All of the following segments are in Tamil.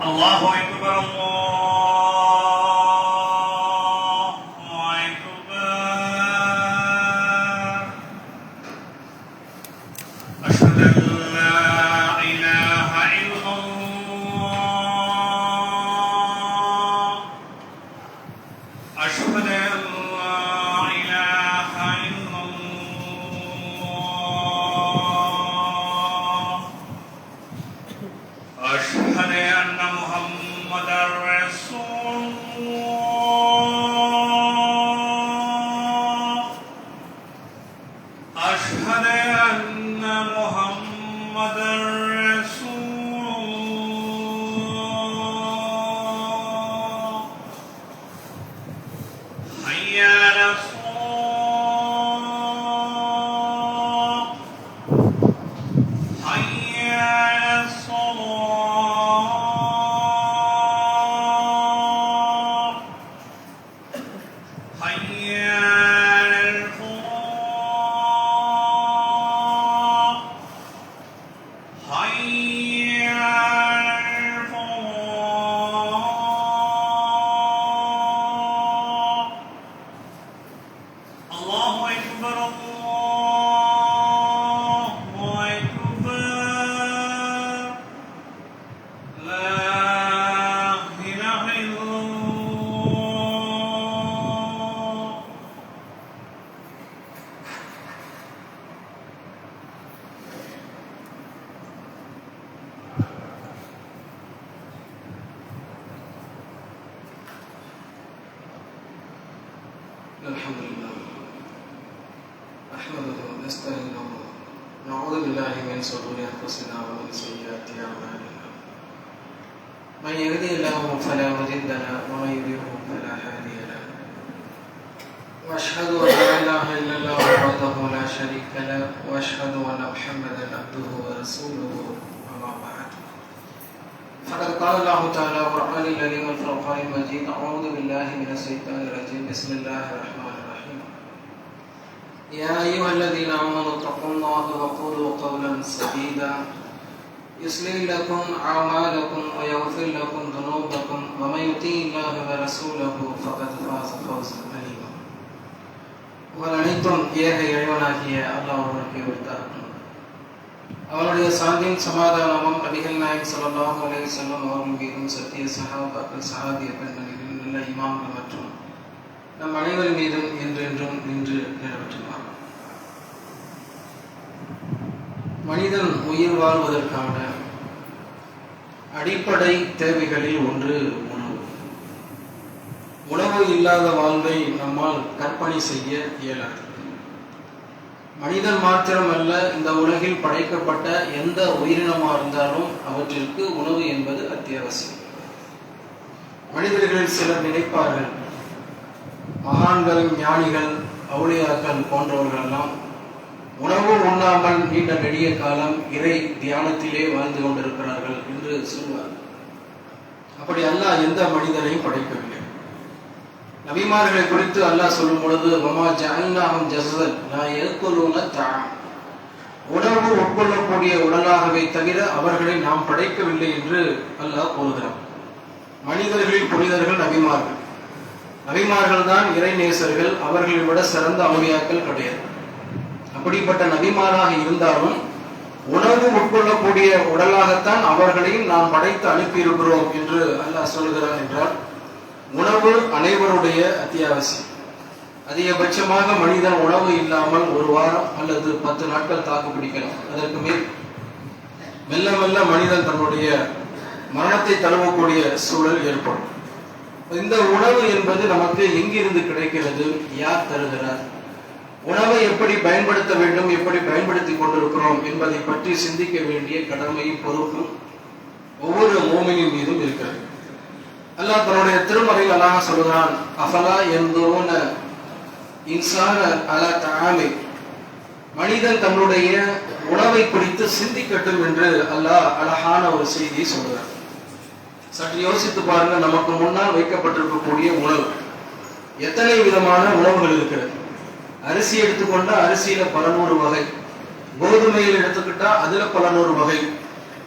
الله أكبر الله أكبر أشهد أن لا إله إلا الله أشهد أن لا إله إلا الله أشهد أن محمدا رسول الله أشهد أن محمدا رسول الله حي على الصلاة حي على الصلاة حي على الفلاح حي على الفلاح الله أكبر الله أكبر لا إله إلا الله الحمد لله نحمده ونستعينه نعوذ بالله من شرور انفسنا ومن سيئات اعمالنا من يهده الله فلا مضل له ومن يضلل فلا هادي له واشهد ان لا اله الا الله وحده لا شريك له واشهد ان محمدا عبده ورسوله اما بعد فقد قال الله تعالى والقرآن الكريم والفرقان المجيد أعوذ بالله من الشيطان الرجيم بسم الله الرحمن الرحيم يا أيها الذين آمنوا اتقوا الله وقولوا قولا سديدا يصلح لكم أعمالكم ويغفر لكم ذنوبكم ومن يطع الله ورسوله فقد فاز فوزا عظيما அனைத்தும் ஏக இறைவனாகிய அல்லாஹ்வுக்கு உரித்தாகும். அவருடைய சாந்தியும் சமாதானமும் நபிகள் நாயகம் ஸல்லல்லாஹு அலைஹி வஸல்லம் அவர்கள் மீதும் சத்திய சஹாபாக்கள் சஹாபிய பெண்களின் நல்ல இமாம்கள் மற்றும் நம் அனைவர் மீதும் என்றென்றும் நின்று நிறைவேற்றுவார். மனிதன் உயிர் வாழ்வதற்கான அடிப்படை தேவைகளில் ஒன்று உணவு. உணவு இல்லாத வாழ்வை நம்மால் கற்பனை செய்ய இயலாது. மனிதன் மாத்திரமல்ல, இந்த உலகில் படைக்கப்பட்ட எந்த உயிரினமாக இருந்தாலும் அவற்றிற்கு உணவு என்பது அத்தியாவசியம். மனிதர்களில் சிலர் நினைப்பார்கள், மகான்கள், ஞானிகள், அவுலியாக்கள் போன்றவர்களெல்லாம் உணவு உண்ணாமல் நீண்ட நெடிய காலம் இறை தியானத்திலே வாழ்ந்து கொண்டிருக்கிறார்கள் என்று சொல்வார்கள். அப்படி அல்லாஹ் எந்த மனிதனையும் படைக்கவில்லை. நபிமார்களை குறித்து அல்லாஹ் சொல்லும் பொழுது வமா ஜஅல்னாஹும் ஜஸதன் லா யஅகுலூன தஆம், உணவு உட்கொள்ளக்கூடிய உடலாகவே தவிர அவர்களை நாம் படைக்கவில்லை என்று அல்லாஹ் கூறுகிறார். மனிதர்களில் புனிதர்கள் நபிமார்கள். நபிமார்கள் தான் இறைநேசர்கள். அவர்களை விட சிறந்த அவுலியாக்கள் கிடையாது. அப்படிப்பட்ட நபிமாராக இருந்தாலும் உணவு உட்கொள்ளக்கூடிய உடலாகத்தான் அவர்களையும் நாம் படைத்து அனுப்பியிருக்கிறோம் என்று அல்லாஹ் சொல்கிறான் என்றால் உணவு அனைவருடைய அத்தியாவசியம். அதிகபட்சமாக மனிதன் உணவு இல்லாமல் ஒரு வாரம் அல்லது 10 நாட்கள் தாக்கு பிடிக்கலாம். அதற்கு மேல் மெல்ல மெல்ல மனிதன் தன்னுடைய மரணத்தை தழுவக்கூடிய சூழல் ஏற்படும். இந்த உணவு என்பது நமக்கு எங்கிருந்து கிடைக்கிறது, யார் தருகிறார், உணவை எப்படி பயன்படுத்த வேண்டும், எப்படி பயன்படுத்தி கொண்டிருக்கிறோம் என்பதை பற்றி சிந்திக்க வேண்டிய கடமையும் பொறுப்பும் ஒவ்வொரு மோமினின் மீதும் இருக்கிறது. அல்லாஹ் தன்னுடைய திருமறையில் அல்லாஹ் சொல்கிறான், அஃபலா யன்துரூன இன்சான அலா தஆமி, மனிதன் தன்னுடைய உணவை குறித்து சிந்திக்கட்டும் என்று அல்லாஹ் அழகான ஒரு செய்தியை சொல்கிறார். சற்று யோசித்து பாருங்க, நமக்கு முன்னால் வைக்கப்பட்டிருக்கக்கூடிய உணவு எத்தனை விதமான உணவுகள் இருக்கிறது. அரிசி எடுத்துக்கொண்டா அரிசியில பல நூறு வகை, கோதுமையில் எடுத்துக்கிட்டா அதுல பல நூறு வகை,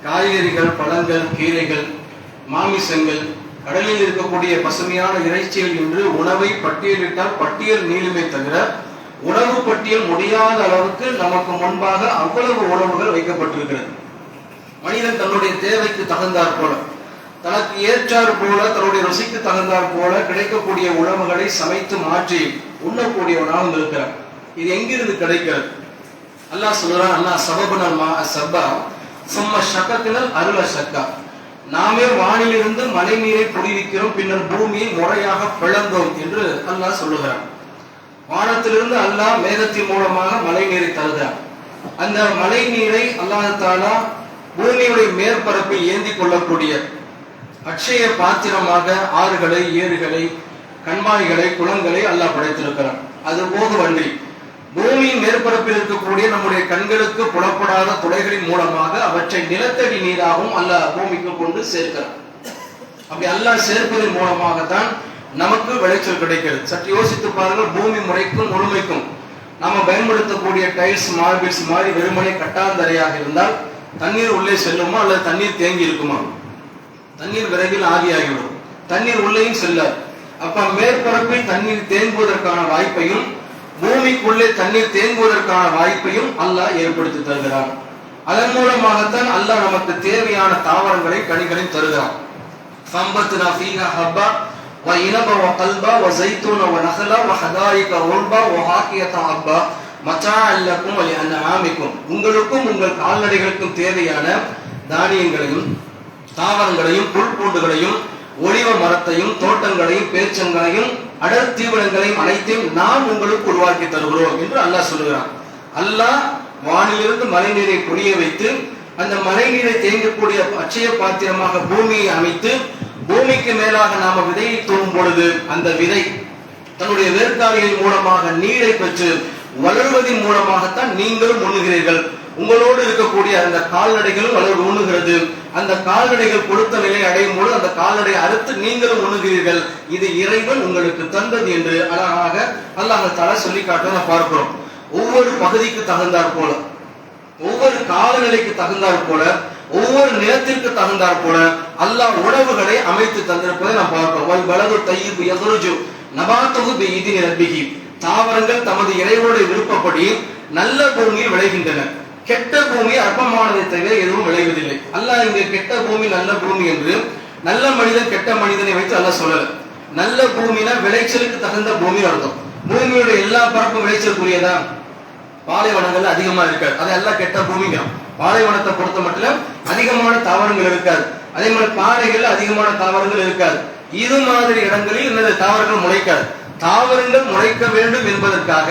காய்கறிகள், பழங்கள், கீரைகள், மாமிசங்கள், கடலில் இருக்கக்கூடிய பசுமையான இறைச்சிகள் என்று உணவை பட்டியலிட்டால் பட்டியல் நீளுமே தவிர உணவு பட்டியல் முடியாத அளவுக்கு நமக்கு முன்பாக அவ்வளவு உணவுகள் வைக்கப்பட்டிருக்கிறது. மனிதன் தன்னுடைய தேவைக்கு தகுந்தாற் போல, தனக்கு ஏற்றார் போல, தன்னுடைய ருசிக்கு தகுந்தாற் போல கிடைக்கக்கூடிய உணவுகளை சமைத்து மாற்றி உண்ணக்கூடியவனாகவும் இருக்கிறான். இது எங்கிருந்து கிடைக்கிறது? அல்லாஹ் சொல்றான், அல்லாஹ் சபபுனல் மா சப்பா சும்ம ஷக்கத்தினல் அருள ஷக்கா. நாமே வானிலிருந்து மழை நீரை பொழிவிக்கிறோம், பின்னர் பூமியை முறையாக பிளந்தோம் என்று அல்லாஹ் சொல்லுகிறான். வானத்திலிருந்து அல்லாஹ் மேகத்தின் மூலமாக மழை நீரை தருகிறான். அந்த மழை நீரை அல்லாஹ் தஆலா பூமியுடைய மேற்பரப்பில் ஏந்தி கொள்ளக்கூடிய அட்சய பாத்திரமாக ஆறுகளை, ஏரிகளை, கண்மாய்களை, குளங்களை அல்லாஹ் படைத்திருக்கிறான். அது போகவன்றி பூமியின் மேற்பரப்பில் இருக்கக்கூடிய நம்முடைய கண்களுக்கு புலப்படாத துளைகளின் மூலமாக அவற்றை நிலத்தடி நீராகவும் அல்லாஹ் பூமிக்கு கொண்டு சேர்க்கிறான். அப்படி அல்லாஹ் சேர்ப்பதன் மூலமாகத்தான் நமக்கு விளைச்சல் கிடைக்கிறது. சற்று யோசித்து பாருங்கள், பூமி முறைக்கும் முழுமைக்கும் நாம பயன்படுத்தக்கூடிய டைல்ஸ், மார்பிள்ஸ் மாதிரி வெறுமனை கட்டாந்தரையாக இருந்தால் தண்ணீர் உள்ளே செல்லுமா அல்லது தண்ணீர் தேங்கி இருக்குமா? தண்ணீர் விரைவில் ஆவியாகிவிடும். தண்ணீர் உள்ளேயும் செல்லாது. அப்ப மேற்பரப்பில் தண்ணீர் தேங்குவதற்கான வாய்ப்பையும் பூமிக்குள்ளே தண்ணீர் தேங்குவதற்கான வாய்ப்பையும் அல்லாஹ் ஏற்படுத்தி தருகிறான். அதன் மூலமாகத்தான் அல்லாஹ் நமக்கு தேவையான தாவரங்களை, கனிகளை தருகிறான். ஃபம்பத்னா ஃபீஹா ஹப்பா வ இனப வ கல்பா வ ஸைத்தூன வ நஹலா வ ஹதாயிக உல்பா வ ஹாகியத அப்பா மத்தாஅல் லக்கும் வ லிஅன்ஆமிக்கும். உங்களுக்கும் உங்கள் கால்நடைகளுக்கும் தேவையான தானியங்களையும், தாவரங்களையும், புல் பூண்டுகளையும், ஒலிவ மரத்தையும், தோட்டங்களையும், பேச்சங்களையும், அடர் தீவனங்களையும் அனைத்தையும் நாம் உங்களுக்கு உருவாக்கி தருகிறோம் என்று அல்லாஹ் சொல்லுகிறான். அல்லாஹ் வானிலிருந்து மழை நீரை பொழிய வைத்து அந்த மழை நீரை தேங்கக்கூடிய அட்சய பாத்திரமாக பூமியை அமைத்து பூமிக்கு மேலாக நாம விதையை தூவும் பொழுது அந்த விதை தன்னுடைய வேர்க்காலிகளின் மூலமாக நீரை பெற்று வளர்வதன் மூலமாகத்தான் நீங்களும் உண்ணுகிறீர்கள். உங்களோடு இருக்கக்கூடிய அந்த கால்நடைகளும் வளர்வு உண்ணுகிறது. அந்த கால்நடைகள் கொடுத்த நிலை அடையும் போது அந்த கால்நடை அறுத்து நீங்களும் உண்ணுகிறீர்கள். இது இறைவன் உங்களுக்கு தந்தது என்று அழகாக அல்லாஹ் தஆலா சொல்லி காட்ட பார்க்கிறோம். ஒவ்வொரு பகுதிக்கு தகுந்தாற் போல, ஒவ்வொரு காலநிலைக்கு தகுந்தாற் போல, ஒவ்வொரு நிலத்திற்கு தகுந்தாற் போல அல்லாஹ் உணவுகளை அமைத்து தந்திருப்பதை நாம் பார்க்கிறோம். வல் பலது தய்யிபு யக்ருஜு நபாத்துஹு பிஇذن ரப்பிஹி. தாவரங்கள் தமது இறைவனுடைய விருப்பப்படி நல்ல பூமியில் விளைகின்றன. கெட்ட பூமி அற்பமானதை தவிர எதுவும் விளைவதில்லை. அல்லாஹ் இங்க கெட்ட பூமி, நல்ல பூமி என்று நல்ல மனிதன், கெட்ட மனிதனை வைத்து அல்லாஹ் சொல்லல. நல்ல பூமினா விளைச்சலுக்கு தகுந்த பூமி அர்த்தம். பூமியோட எல்லா பரப்பும் விளைச்சலுக்குரியதா? பாலைவனங்கள் அதிகமா இருக்காது, அது எல்லாம் கெட்ட பூமிங்க. பாலைவனத்தை பொறுத்த மட்டும் அதிகமான தாவரங்கள் இருக்காது. அதே மாதிரி பாறைகள் அதிகமான தாவரங்கள் இருக்காது. இது மாதிரி இடங்களில் என்னது தாவரங்கள் முளைக்காது. தாவரங்கள் முளைக்க வேண்டும் என்பதற்காக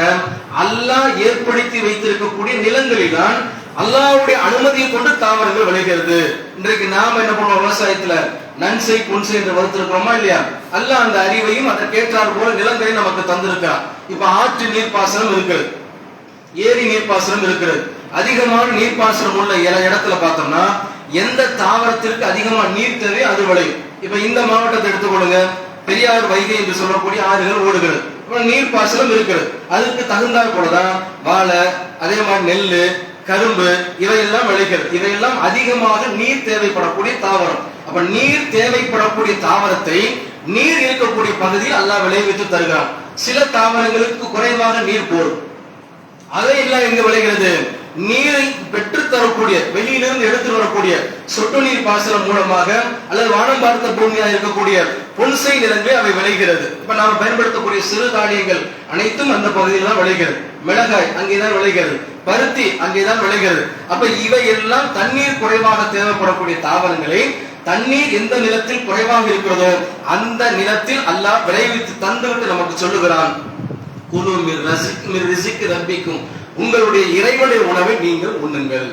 அல்லாஹ் ஏற்படுத்தி வைத்திருக்கக்கூடிய நிலங்களில் தான் அல்லாஹ்வுடைய அனுமதியை கொண்டு தாவரங்கள் விளைகிறது. இன்றைக்கு நாம என்ன பண்ணுவோம்? விவசாயத்துல நன்சை புன்சை என்று வளர்த்திருக்கிறோமா இல்லையா? அல்லாஹ் அந்த அறிவையும் அதற்கேற்றார் போல நிலங்களை நமக்கு தந்திருக்கிறார். இப்ப ஆற்று நீர்ப்பாசனம் இருக்கிறது, ஏரி நீர்ப்பாசனம் இருக்கிறது. அதிகமான நீர்ப்பாசனம் உள்ள இடத்துல பார்த்தோம்னா எந்த தாவரத்திற்கு அதிகமா நீர் தேவை அது விளையும். இப்ப இந்த மாவட்டத்தை எடுத்துக்கொள்ளுங்க, பெரியார், வைகை என்று சொல்லக்கூடிய ஆறுகள் ஓடுகிறது. நீர்ப்பாசனம் இருக்கிறது. அதுக்கு தகுந்தாற் போலதான் வாழை, அதே மாதிரி நெல்லு, கரும்பு இவையெல்லாம் விளைகிறது. இவையெல்லாம் அதிகமாக நீர் தேவைப்படக்கூடிய தாவரம். அப்ப நீர் தேவைப்படக்கூடிய தாவரத்தை நீர் இருக்கக்கூடிய பகுதியில் அல்லாஹ் விளைவித்து தருகிறான். சில தாவரங்களுக்கு குறைவாக நீர் போடும். அதையெல்லாம் எங்க விளைகிறது? நீரை பெற்று தரக்கூடிய, வெளியிலிருந்து எடுத்து வரக்கூடிய சொட்டு நீர் பாசனம் மூலமாக அல்லது வானம் பார்த்த பூமியாக இருக்கக்கூடிய புன்சை நிலங்களில் அவை விளைகிறது. இப்ப நாம பயன்படுத்தக்கூடிய சிறு தானியங்கள் அனைத்தும் அந்த பகுதியில் தான் விளைகிறது. மிளகாய் அங்கேதான் விளைகிறது, பருத்தி அங்கேதான் விளைகிறது. அப்ப இவை எல்லாம் தண்ணீர் குறைவாக தேவைப்படக்கூடிய தாவரங்களை தண்ணீர் எந்த நிலத்தில் குறைவாக இருக்கிறதோ அந்த நிலத்தில் அல்லாஹ் விளைவித்து தந்துவிட்டு நமக்கு சொல்லுகிறான், குலு மிர் ரிஸ்கி ரப்பிக்கும், உங்களுடைய இறைவனுடைய உணவை நீங்கள் உண்ணுங்கள்.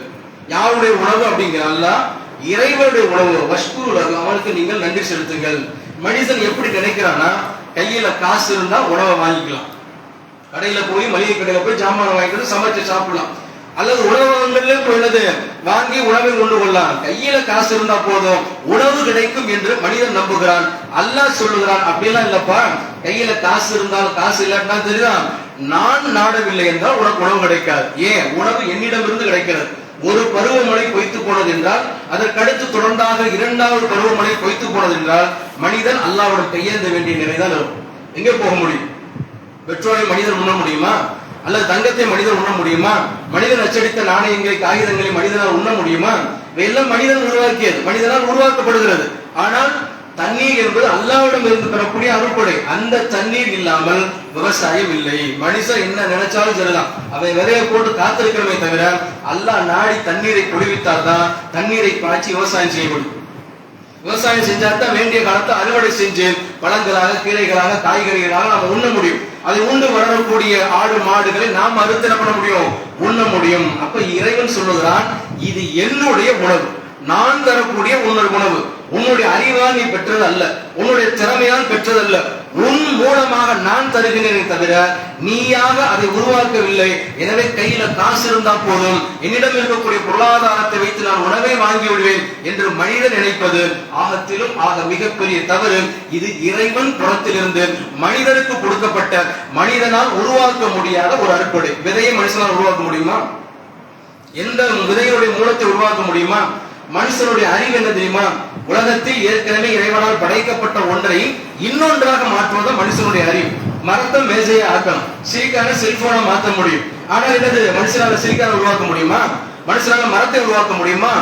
யாருடைய உணவு அப்படிங்கிற அல்லாஹ் இறைவனுடைய உணவு. வஷ்குரு லஹு, அவனுக்கு நீங்கள் நன்றி செலுத்துங்கள். மனிதன் எப்படி நினைக்கிறான்னா, கையில காசு இருந்தா உணவை வாங்கிக்கலாம், கடையில போய் மளிகை கடையில போய் ஜாமான் வாங்கிட்டு சமைச்சு சாப்பிடலாம், அல்லது உணவகங்கள்ல போயினது வாங்கி உணவை கொண்டு கொள்ளலாம். கையில காசு இருந்தா போதும் உணவு கிடைக்கும் என்று மனிதன் நம்புகிறான். அல்லாஹ் சொல்லுகிறான், அப்படியெல்லாம் இல்லப்பா, கையில காசு இருந்தாலும் காசு இல்லாட்டினா தெரியுதா, நான் நாடவில்லை என்றால் உனக்கு உணவு கிடைக்காது. ஏன்? உணவு என்னிடம் இருந்து கிடைக்கிறது. ஒரு பருவமழை பொய்த்து போனது என்றால் அதற்கடுத்து தொடர்ந்தாக இரண்டாவது பருவமழை பொய்த்து போனது என்றால் மனிதன் அல்லாஹ்விடம் கையேந்த வேண்டிய நிலைதான் இருக்கும். எங்கே போக முடியும்? பெட்ரோலை மனிதன் உண்ண முடியுமா? அல்லது தங்கத்தை மனிதன் உண்ண முடியுமா? மனிதன் அச்சடித்த நாணயங்களை காகிதங்களை மனிதனால் உண்ண முடியுமா? இவையெல்லாம் மனிதன் உருவாக்கியது, மனிதனால் உருவாக்கப்படுகிறது. ஆனால் தண்ணீர் என்பது அல்லாஹ்விடம் இருந்து பெறக்கூடிய அருள்கொடை. அந்த தண்ணீர் இல்லாமல் விவசாயம் இல்லை. மனுஷன் என்ன நினைச்சாலும் சரிதான், அவன் விதையை போட்டு காத்திருக்கிறமே தவிர அல்லாஹ் நாடி தண்ணீரை பொழிவித்தால் தான் தண்ணீரை பாய்ச்சி விவசாயம் செய்ய முடியும். விவசாயம் செஞ்சாதான் வேண்டிய காலத்தை அறுவடை செஞ்சு பழங்களாக, கீரைகளாக, காய்கறிகளாக நாம் உண்ண முடியும். அதை உண்டு வளரக்கூடிய ஆடு மாடுகளை நாம் அறுத்தன பண்ண முடியும், உண்ண முடியும். அப்ப இறைவன் சொல்லுகிறான், இது என்னுடைய உணவு, நான் தரக்கூடிய உன்னுடைய உணவு. உன்னுடைய அறிவால் நீ பெற்றது அல்ல, உன்னுடைய திறமையால் பெற்றது அல்ல, உன் மூலமாக நான் தருகிறேனே தவிர நீயாக அதை உருவாக்கவில்லை. எனவே கையில காசு இருந்தா போதும், என்னிடம் இருக்கக்கூடிய பொருளாதாரத்தை வைத்து நான் உணவை வாங்கி விடுவேன் என்று மனிதன் நினைப்பது ஆகத்திலும் ஆக மிகப்பெரிய தவறு. இது இறைவன் புறத்திலிருந்து மனிதனுக்கு கொடுக்கப்பட்ட, மனிதனால் உருவாக்க முடியாத ஒரு அருட்கொடை. விதையை மனுஷனால் உருவாக்க முடியுமா? எந்த விதையுடைய மூலத்தை உருவாக்க முடியுமா? மனுஷனுடைய அறிவு என்ன தெரியுமா? உலகத்தில் ஏற்கனவே இறைவனால் படைக்கப்பட்ட ஒன்றை இன்னொன்றாக மாற்றுவது மனுஷனுடைய அறிவு. மரத்தை மேசையை ஆக்கலாம், சிலிக்கான செல்போனை மாற்ற முடியும். ஆனால் என்னது, மனுஷனால சிலிக்கான உருவாக்க முடியுமா? மனுஷனால மரத்தை உருவாக்க முடியுமா?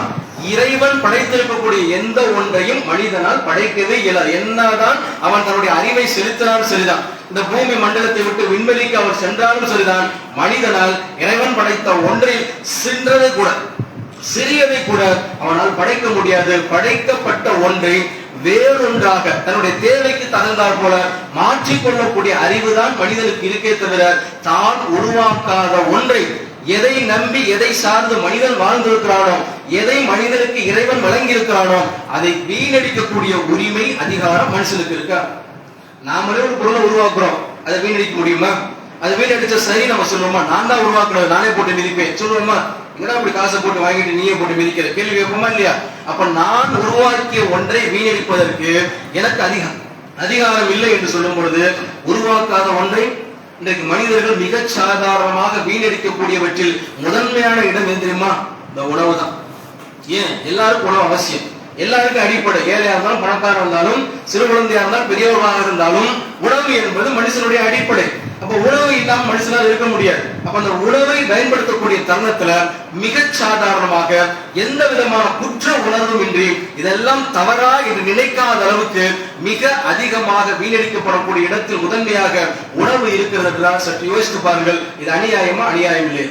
இறைவன் படைத்திருக்கக்கூடிய எந்த ஒன்றையும் மனிதனால் படைக்கவே இயலாது. என்னதான் அவன் தன்னுடைய அறிவை செலுத்தினாலும் சரிதான், இந்த பூமி மண்டலத்தை விட்டு விண்வெளிக்கு அவர் சென்றாலும் சரிதான், மனிதனால் இறைவன் படைத்த ஒன்றில் சென்றதை கூட, சிறியதை கூட அவனால் படைக்க முடியாது. படைக்கப்பட்ட ஒன்றை வேறொன்றாக தன்னுடைய தேவைக்கு தகுந்தாற் போல மாற்றிக்கொள்ளக்கூடிய அறிவுதான் மனிதனுக்கு இருக்கே தவிர தான் உருவாக்காத ஒன்றை, எதை நம்பி எதை சார்ந்து மனிதன் வாழ்ந்திருக்கிறானோ, எதை மனிதனுக்கு இறைவன் வழங்கி இருக்கிறானோ அதை வீணடிக்கக்கூடிய உரிமை, அதிகாரம் மனுஷனுக்கு இருக்கா? நாமளே ஒரு பொருளை உருவாக்குறோம், அதை வீணடிக்க முடியுமா? அது வீணடிச்ச சரி நம்ம சொல்லுவோமா? நான் தான் உருவாக்குறது, நானே போட்டு மிதிப்பேன் சொல்லுவோமா? என்னடா அப்படி காசை போட்டு வாங்கிட்டு நீயே போட்டு மிதிக்கிற கேள்வி கேட்போமா இல்லையா? அப்ப நான் உருவாக்கிய ஒன்றை வீணடிப்பதற்கு எனக்கு அதிகாரம் இல்லை என்று சொல்லும் பொழுது, உருவாக்காத ஒன்றை இன்றைக்கு மனிதர்கள் மிக சாதாரணமாக வீணடிக்கக்கூடியவற்றில் முதன்மையான இடம் எது தெரியுமா? இந்த உணவு தான். ஏன்? எல்லாருக்கும் உணவு அவசியம், எல்லாருக்கும் அடிப்படை. ஏழையா இருந்தாலும், பணக்காரர் இருந்தாலும், சிறு குழந்தையா இருந்தாலும், பெரியவர்களாக இருந்தாலும் உணவு என்பது மனுஷனுடைய அடிப்படை. அப்ப உணவு இல்லாம மனுஷனால் இருக்க முடியாது. அப்ப அந்த உணவை பயன்படுத்தக்கூடிய தருணத்துல மிக சாதாரணமாக எந்த விதமான குற்ற உணர்வும் இன்றி இதெல்லாம் தவறா என்று நினைக்காத அளவுக்கு மிக அதிகமாக வீணடிக்கப்படக்கூடிய இடத்தில் முதன்மையாக உணவு இருக்கிறது என்றால் சற்று யோசித்து பாருங்கள். இது அநியாயமா? அநியாயம் இல்லை.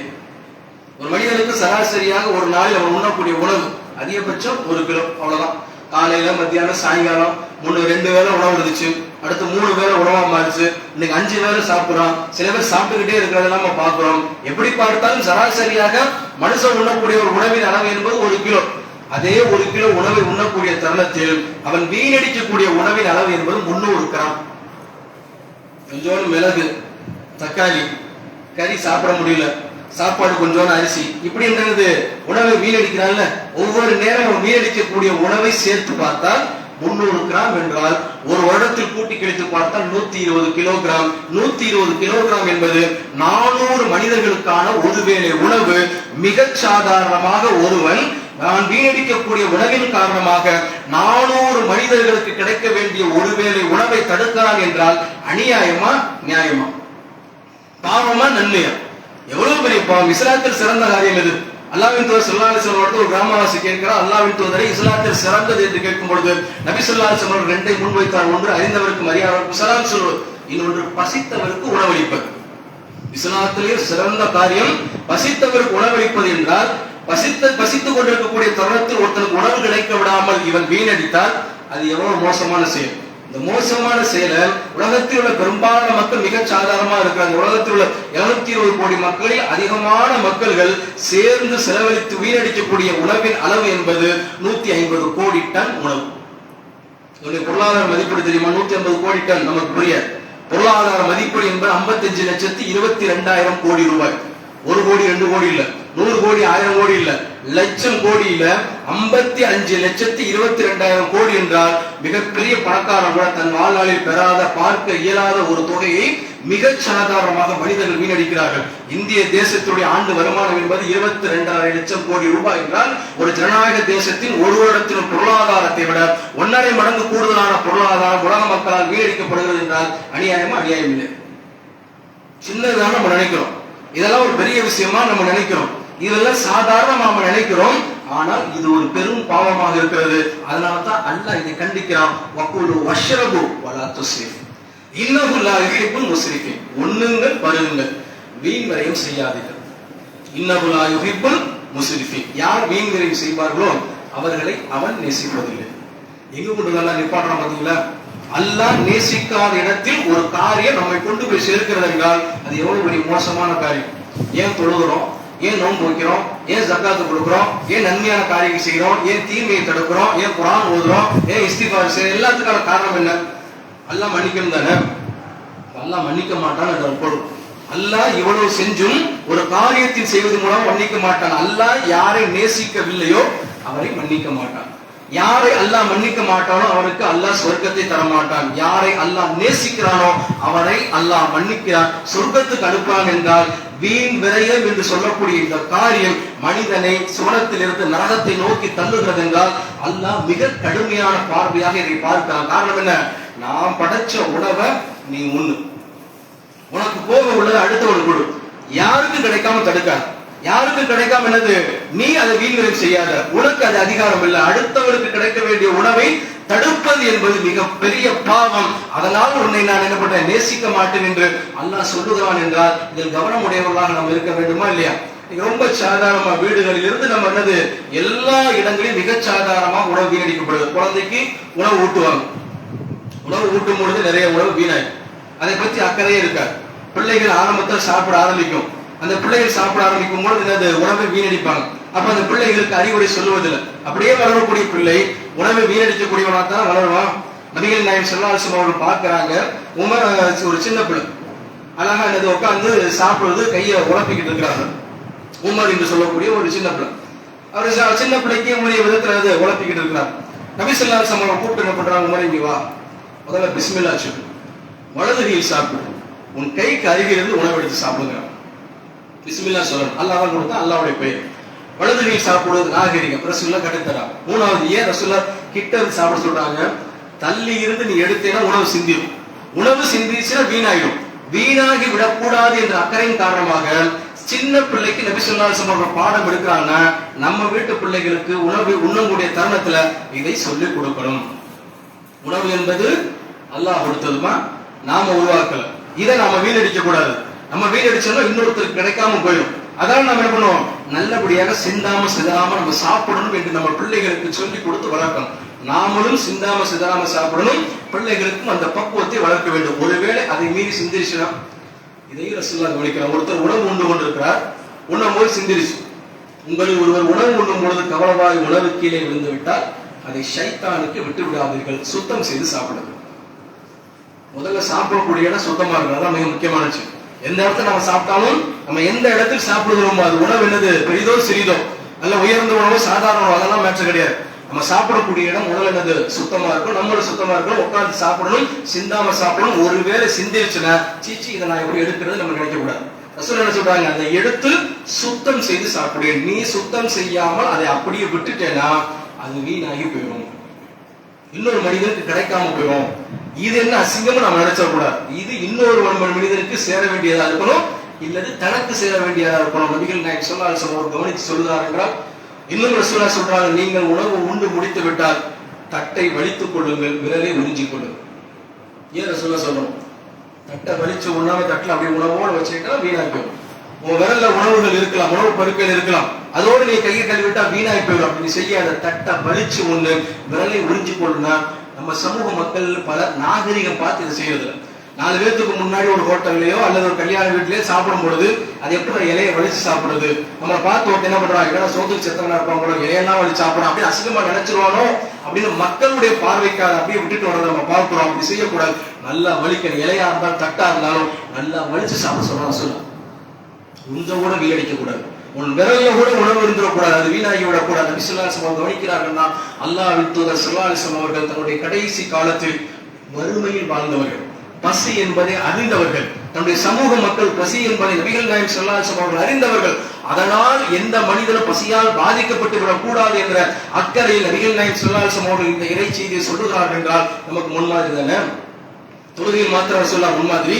ஒரு மனிதனுக்கு சராசரியாக ஒரு நாளில் அவன் உண்ணக்கூடிய உணவு அதிகபட்சம் 1 கிலோ, அவ்வளவுதான். காலையில, மத்தியானம், சாயங்காலம் 2 வேளை உணவு இருந்துச்சு, அடுத்து 3 வேளை உணவா மாறிச்சு, இன்னைக்கு 5 வேளை சாப்பிடுறோம். சில பேர் சாப்பிட்டுக்கிட்டே இருக்கிறதெல்லாம் நம்ம பார்க்கிறோம். எப்படி பார்த்தாலும் சராசரியாக மனுஷன் உண்ணக்கூடிய ஒரு உணவின் அளவு என்பது 1 கிலோ. அதே 1 கிலோ உணவை உண்ணக்கூடிய தருணத்தில் அவன் வீணடிக்கக்கூடிய உணவின் அளவு என்பது 300 கிராம். கொஞ்சோண்டு மிளகு, தக்காளி, கறி சாப்பிட முடியல, சாப்பாடு கொஞ்சோண்டு அரிசி, இப்படி என்னது உணவை வீணடிக்கிறான்ல. ஒவ்வொரு நேரம் வீணடிக்கக்கூடிய உணவை சேர்த்து பார்த்தால் 300 கிராம் என்றால் ஒரு வருடத்தில் கூட்டி கழித்து பார்த்தால் 120 கிலோகிராம். 120 கிலோகிராம் என்பது 400 மனிதர்களுக்கான ஒருவேளை உணவு. மிக சாதாரணமாக ஒருவன் நான் வீணடிக்கக்கூடிய உணவின் காரணமாக 400 மனிதர்களுக்கு கிடைக்க வேண்டிய ஒருவேளை உணவை தடுக்கிறான் என்றால் அநியாயமா? நியாயமா? பாவமா? நன்மையா? எவ்வளவு பெரிய பாவம்! இஸ்லாத்தில் சிறந்த காரியம் எது? அல்லாஹ்வின் தூதர் ஸல்லல்லாஹு அலைஹி வஸல்லம் ஒரு கிராமவாசி கேட்கிறார், அல்லாஹ்வின் தூதரை, இஸ்லாத்தில் சிறந்தது என்று கேட்கும் பொழுது நபி ஸல்லல்லாஹு அலைஹி வஸல்லம் 2ஐ முன்வைத்தார். ஒன்று அறிந்தவருக்கு மரியாதைக்கு சலாம் சொல்வது, இன்னொன்று பசித்தவருக்கு உணவளிப்பது. இஸ்லாத்திலே சிறந்த காரியம் பசித்தவருக்கு உணவளிப்பது என்றால், பசித்துக் கொண்டிருக்கக்கூடிய தருணத்தில் ஒருத்தனுக்கு உணவு கிடைக்க விடாமல் இவன் வீணடித்தால் அது எவ்வளவு மோசமான செயல். இந்த மோசமான செயலை உலகத்தில் உள்ள பெரும்பாலான மக்கள் மிக சாதாரணமா இருக்கிறாங்க. உலகத்தில் உள்ள 720 கோடி மக்களில் அதிகமான மக்கள்கள் சேர்ந்து செலவழித்து வீணடிக்கக்கூடிய உணவின் அளவு என்பது 150 கோடி டன் உணவு. இதனுடைய பொருளாதார மதிப்பீடு தெரியுமா? 150 கோடி டன். நமக்கு புரிய பொருளாதார மதிப்பீடு என்பது 55,22,000 கோடி ரூபாய். 1 கோடி 2 கோடி இல்ல, 100 கோடி 1000 கோடி இல்ல, லட்சம் கோடியில 55,22,000 கோடி என்றால் மிகப்பெரிய பணக்காரன் கூட தன் வாழ்நாளில் பெறாத பார்க்க இயலாத ஒரு தொகையை மிக சாதாரணமாக மனிதர்கள் வீணடிக்கிறார்கள். இந்திய தேசத்துடைய ஆண்டு வருமானம் என்பது 22,500 லட்சம் கோடி ரூபாய் என்றால் ஒரு ஜனநாயக தேசத்தின் ஒரு வருடத்தின் பொருளாதாரத்தை விட 1.5 மடங்கு கூடுதலான பொருளாதாரம் உலக மக்களால் வீணடிக்கப்படுகிறது என்றால் அநியாயம் இல்லை. சின்னதுதான் நம்ம நினைக்கிறோம், இதெல்லாம் ஒரு பெரிய விஷயமா நம்ம நினைக்கிறோம், இதெல்லாம் சாதாரணமா நம்ம நினைக்கிறோம். ஆனால் இது ஒரு பெரும் பாவமாக இருக்கிறது. அதனால்தான் அல்லாஹ் இதை கண்டிக்கிறான். வக்குலு வஷ்ரபு வலா துஸ்ரிஃப் இன்னஹு லா யுஹிப்புல் முஸ்ரிஃபின். உண்ணுங்கள் பருகுங்கள், வீண் விரயம் செய்யாதீர்கள். இன்னஹு லா யுஹிப்புல் முஸ்ரிஃபின். யார் வீண் விரயம் செய்வார்களோ அவர்களை அவன் நேசிப்பதில்லை. எங்க கொண்டு நல்லா நிப்பாட்டுறான் பாத்தீங்களா? அல்லாஹ் நேசிக்காத இடத்தில் ஒரு காரியம் நம்மை கொண்டு போய் சேர்க்கிறது என்றால் அது எவ்வளவு பெரிய மோசமான காரியம். ஏன் தொழுகிறோம், ஏன் நோன்பு வைக்கிறோம், ஏன் ஜக்காத்து கொடுக்கிறோம், ஏன் நன்மையான காரியங்கள் செய்கிறோம், ஏன் தீமையை தடுக்கிறோம், ஏன் குர்ஆன் ஓதுறோம், ஏன் இஸ்திக்ஃபார் செய்யறோம், எல்லாத்துக்கான காரணம் என்ன? அல்லாஹ் மன்னிக்கணும் தானே. அல்லாஹ் மன்னிக்க மாட்டான் என்ற பொருள். அல்லாஹ் இவ்வளவு செஞ்சும் ஒரு காரியத்தில் செய்வது மூலம் மன்னிக்க மாட்டான். அல்லாஹ் யாரை நேசிக்கவில்லையோ அவரை மன்னிக்க மாட்டான். யாரை அல்லாஹ் மன்னிக்க மாட்டானோ அவருக்கு அல்லாஹ் சொர்க்கத்தை தர மாட்டான். யாரை அல்லாஹ் நேசிக்கிறானோ அவரை அல்லாஹ் மன்னிக்கிறான், சொர்க்கத்துக்கு அனுப்புறான். என்றால் வீண் விரயம் என்று சொல்லக்கூடிய இந்த காரியம் மனிதனை சுவனத்திலிருந்து நரகத்தை நோக்கி தள்ளுகிறது என்றால் அல்லாஹ் மிக கடுமையான பார்வையாக இதை பார்க்கிறான். காரணம் என்ன? நாம் படைச்ச உணவை நீ உண்ணு, உனக்கு போக உள்ளது அடுத்தவனுக்கு கொடு, யாருக்கு கிடைக்காம தடுக்காது. யாருக்கு கிடைக்காம என்னது? நீ அதை வீண்விரயம் செய்யாத, உனக்கு அது அதிகாரம் இல்லை. அடுத்தவருக்கு கிடைக்க வேண்டிய உணவை தடுப்பது என்பது மிக பெரிய பாவம். அதனால் உன்னை நான் என்ன பண்றேன், நேசிக்க மாட்டேன் என்று அல்லாஹ் சொல்லுகிறான். என்றால் இதில் கவனம் உடையவர்களாக நம்ம இருக்க வேண்டுமா இல்லையா? ரொம்ப சாதாரணமா வீடுகளில் இருந்து நம்ம என்னது எல்லா இடங்களிலும் மிக சாதாரணமா உணவு வீணடிக்கப்படுது. குழந்தைக்கு உணவு ஊட்டுவாங்க, உணவு ஊட்டும் பொழுது நிறைய உணவு வீணாய், அதை பற்றி அக்கறையே இருக்காது. பிள்ளைகள் ஆரம்பத்தில் சாப்பிட ஆரம்பிக்கும், அந்த பிள்ளைகள் சாப்பிட ஆரம்பிக்கும் பொழுது என்னது உணவை வீணடிப்பாங்க. அப்ப அந்த பிள்ளைகளுக்கு அறிவுரை சொல்லுவதில்லை. அப்படியே வளரக்கூடிய பிள்ளை உணவை வீணடிக்கக்கூடியவனா தான் வளருவான். நபிகள் நாயகம் ஸல்லல்லாஹு அலைஹி வஸல்லம் அவர்கள் பார்க்கிறாங்க, உமர் ஒரு சின்ன பிள்ளை அழகா என்னது உட்கார்ந்து சாப்பிடுறது, கையை உழப்பிக்கிட்டு இருக்கிறாங்க. உமர் என்று சொல்லக்கூடிய ஒரு சின்ன பிள்ளை, அவர் சின்ன பிள்ளைக்கு உரிய விதத்துல உழப்பிக்கிட்டு இருக்கிறார். நபி ஸல்லல்லாஹு அலைஹி வஸல்லம் கூப்பிட்டு என்ன பண்றாங்க, உமர் இங்க வா, முதல்ல பிஸ்மில்லா சொல்லு, வலது கையில் சாப்பிடு, உன் கைக்கு அருகில் இருந்து உணவு எடுத்து சாப்பிடுங்க. பிஸ்மில்லா சொல்லணும், அல்லாஹ் கொடுத்தா அல்லாஹ்வுடைய பெயர். வலது கையில் சாப்பிடுவது நாகரிகம், ரசூலுல்லாஹ் கற்றுத்தரா. மூணாவது, ஏன் ரசூலுல்லாஹ் கிட்ட இருந்து சாப்பிட சொல்றாங்க? தள்ளி இருந்து நீ எடுத்தேன்னா உணவு சிந்திடும், உணவு சிந்திச்சுன்னா வீணாயிடும், வீணாகி விடக்கூடாது என்ற அக்கறையின் காரணமாக சின்ன பிள்ளைக்கு நபி ஸல்லல்லாஹு அலைஹி வஸல்லம் பாடம் எடுக்கிறாங்கன்னா நம்ம வீட்டு பிள்ளைகளுக்கு உணவு உண்ணக்கூடிய தருணத்துல இதை சொல்லிக் கொடுக்கணும். உணவு என்பது அல்லாஹ் கொடுத்ததுமா, நாம உருவாக்கல, இதை நாம வீணடிக்க கூடாது. நம்ம வீணடிச்சோம்னா இன்னொருத்தருக்கு கிடைக்காம போயிடும். அதான் நம்ம என்ன பண்ணுவோம், நல்லபடியாக சிந்தாம சிதறாம நம்ம சாப்பிடணும் என்று நம்ம பிள்ளைகளுக்கு சொல்லி கொடுத்து வளர்க்கணும். நாமளும் சிந்தாம சிதறாம சாப்பிடணும், பிள்ளைகளுக்கும் அந்த பக்குவத்தை வளர்க்க வேண்டும். ஒருவேளை அதை மீறி சிந்திரிச்சுனா, இதையும் ரசூலுல்லாஹ் கவனிக்கிறார். ஒருத்தர் உணவு உண்டு கொண்டிருக்கிறார், உண்ணும் போது சிந்திரிச்சு. உங்களில் ஒருவர் உணவு உண்ணும் பொழுது கவலவாய் உணவு கீழே விழுந்து விட்டால் அதை ஷைத்தானுக்கு விட்டு விடாதீர்கள், சுத்தம் செய்து சாப்பிடுங்க. முதல்ல சாப்பிடக்கூடிய இடம் சுத்தமா இருக்கணும், அதான் மிக முக்கியமான விஷயம். எந்த இடத்துல நம்ம சாப்பிட்டாலும் நம்ம எந்த இடத்தில் சாப்பிடுகிறோமோ அது உணவு என்னது பெரிதோ சிறிதோ, அல்ல உயர்ந்த உணவு சாதாரண உணவு, அதெல்லாம் மேட்ச் கிடையாது. நம்ம சாப்பிடக்கூடிய இடம் உணவு என்னது சுத்தமா இருக்கும், நம்மளும் சுத்தமா இருக்கணும், உட்கார்ந்து சாப்பிடணும், சிந்தாம சாப்பிடணும். ஒருவேளை சிந்திருச்சுன்னா சீச்சி இதை நான் எப்படி எடுக்கிறது நம்ம நினைக்க கூடாது. ரசூல் என்ன சொல்றாங்க, அதை எடுத்து சுத்தம் செய்து சாப்பிடு. நீ சுத்தம் செய்யாமல் அதை அப்படியே விட்டுட்டேன்னா அது வீணாகி போயிடும், இன்னொரு மனிதனுக்கு கிடைக்காம போயிடும். இது என்ன அசிங்கமா நம்ம நினைச்சக்கூடாது. இது இன்னொரு மனிதனுக்கு சேர வேண்டியதா இருக்கணும், இல்லது தனக்கு சேர வேண்டியதா இருக்கணும். நபிகள் நாயகம் ஸல்லல்லாஹு அலைஹி வஸல்லம் கவனித்து சொல்லுறார் என்றால், இன்னும் ரசூலுல்லாஹ் சொல்றாங்க, நீங்கள் உணவு உண்டு முடித்து விட்டால் தட்டை வலித்துக் கொள்ளுங்கள், விரலை உறிஞ்சிக் கொள்ளுங்கள். ஏன் ரசூலுல்லாஹ் சொல்லணும்? தட்டை வலிச்சு உண்ணாம தட்டில் அப்படியே உணவோடு வச்சுக்கிட்டா வீணாக்கும். உன் விரல்ல உணவுகள் இருக்கலாம், உணவு பருக்கள் இருக்கலாம், அதோடு நீ கையை கழுவிட்டா வீணாகி போயிடும். அப்படி செய்ய அந்த தட்டை வலிச்சு ஒண்ணு விரலை உறிஞ்சி கொள்ளுனா நம்ம சமூக மக்கள் பல நாகரிகம் பார்த்து இதை செய்யறது. 4 பேருக்கு முன்னாடி ஒரு ஹோட்டல்லையோ அல்லது ஒரு கல்யாண வீட்லயோ சாப்பிடும் பொழுது அது எப்படி இலையை வலிச்சு சாப்பிடுறது, நம்மளை பார்த்து ஒருத்தர் என்ன பண்றாங்க, ஏன்னா சோத்துக்கு செத்தவனா இருப்பாங்களோ இலையெல்லாம் வலிச்சு சாப்பிடும் அப்படி அசிங்கமா நினைச்சிருவானோ அப்படின்னு மக்களுடைய பார்வைக்காக அப்படியே விட்டுட்டு வர்றதை நம்ம பார்க்கிறோம். அப்படி செய்யக்கூடாது, நல்லா வலிக்கணும். இலையா இருந்தாலும் தட்டா இருந்தாலும் நல்லா வலிச்சு சாப்பிட சொல்றாங்க. சொல்ல கொஞ்சம் கூட வீணடிக்க கூடாது. உன் விரல்ல கூட உணவு இருந்துடக்கூடாது, அது வீணாகி விடக்கூடாது. நபி ஸல்லல்லாஹு அலைஹி வஸல்லம் கவனிக்கிறார்கள்னா அல்லாஹ்வின் தூதர் ஸல்லல்லாஹு அலைஹி வஸல்லம் அவர்கள் தன்னுடைய கடைசி காலத்தில் வறுமையில் வாழ்ந்தவர்கள், பசி என்பதை அறிந்தவர்கள், தன்னுடைய சமூக மக்கள் பசி என்பதை நபிகள் நாயகம் ஸல்லல்லாஹு அலைஹி வஸல்லம் அவர்கள் அறிந்தவர்கள். அதனால் எந்த மனிதனும் பசியால் பாதிக்கப்பட்டு விடக்கூடாது என்ற அக்கறையில் நபிகள் நாயகம் ஸல்லல்லாஹு அலைஹி வஸல்லம் அவர்கள் இந்த இறை செய்தியை சொல்லுகிறார்கள் என்றால் நமக்கு முன்மாதிரி தானே. தொழுகையில் மாத்திரம் ரசூலுல்லாஹ் முன்மாதிரி,